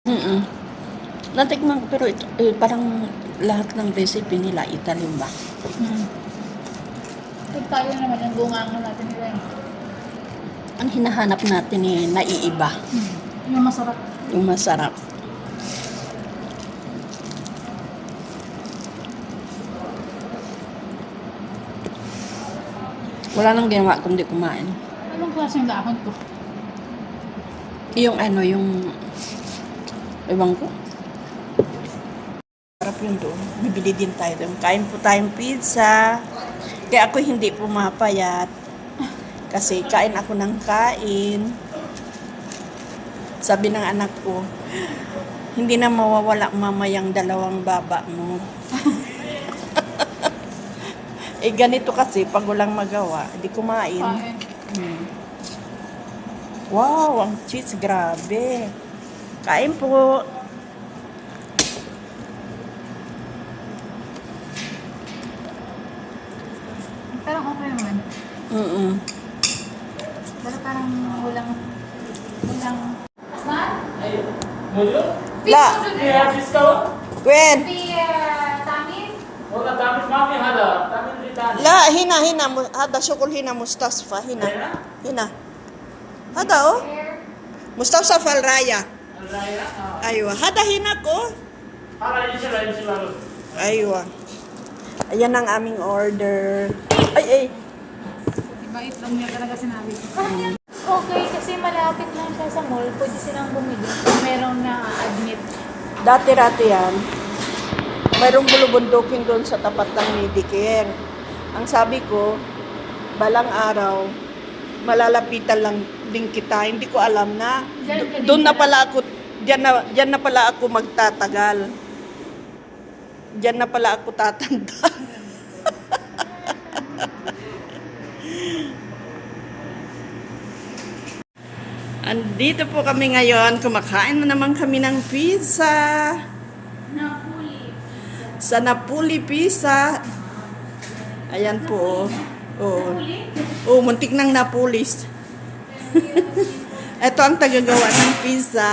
Mm. Natikman ko, pero ito, parang lahat ng recipe nila Italian ba? Pag tayo naman, yung bungangan natin nila eh. Ang hinahanap natin naiiba. Yung masarap. Yung masarap. Wala nang ginawa kundi kumain. Anong klaseng dahon to? Yung ewan ko. Sarap yun doon. Bibili din tayo doon. Kain po tayong pizza. Kaya ako hindi pumapayat. Kasi kain ako ng kain. Sabi ng anak ko, hindi na mawawala mamayang dalawang baba mo. Ganito kasi, pag walang magawa, di kumain. Wow, ang cheese, grabe. Kain po. Parang okay naman. Pero parang walang... La, Gwen. La, hina, hada syukul hina Mustafa, hina. Hada oh. Mustafa Al-Raya. Aywa, hada hina ko. Aywa. Ayan ang aming order. Ay. Diba, itlog niya talaga sinabi ko. Okay, kasi malapit lang siya sa mall. Pwede silang bumili kung merong na-admit. Dati-rati yan. Mayroong bulubundukin doon sa tapat ng Medicare. Ang sabi ko, balang araw, malalapitan lang din kita. Hindi ko alam na doon na pala ako, diyan na pala ako magtatagal. Diyan na pala ako tatanda. Andito po kami ngayon. Kumakain na naman kami ng pizza. Sa Napoli Pizza. Ayan po. Oo, muntik ng Napolis. Ito ang tagagawa ng pizza.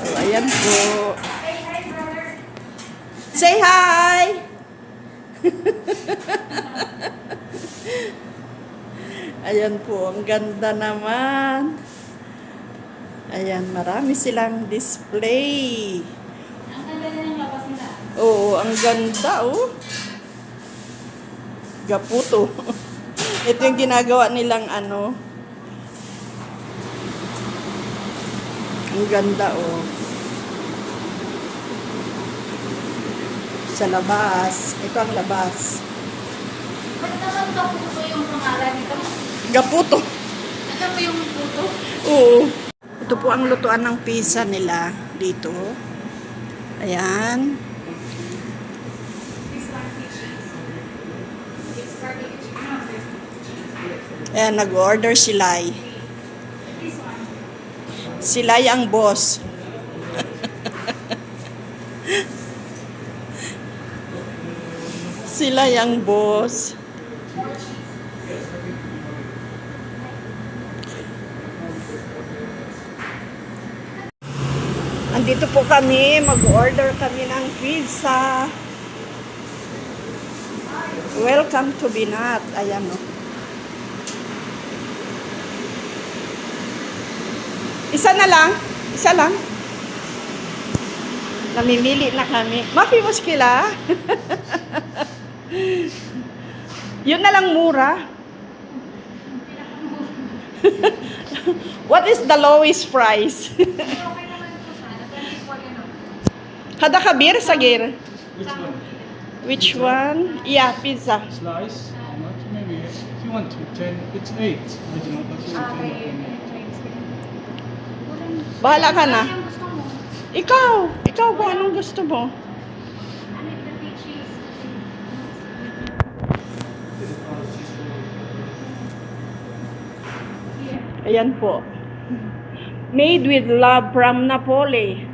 Oh, ayan po. Say hi! Ayan po, ang ganda naman. Ayan, marami silang display. Ang ganda ng labas nila. Oo, ang ganda, oh. Gaputo. Ito yung ginagawa nilang ano. Ang ganda, oh. Sa labas. Ito ang labas. Ba't naman Gaputo yung pangalan nito? Gaputo. Alam mo yung puto? Oo. Ito po ang lutuan ng pizza nila dito. Ayan. Ayan, nag-order si Lai. Si Lai ang boss. Sila ang boss. Andito po kami, mag-order kami ng pizza. Welcome to Binat. Ayan o. Isa na lang. Isa lang. Namimili na kami. Mafi muskila. Yun na lang mura. What is the lowest price? Hada kabir sagir. Which one? Which one? Yeah, pizza. Slice? How much? Maybe if you want to 10, it's 8. I do not know. Bahala ka na. Ikaw kung anong gusto mo. Ayan po. Made with love from Napoli.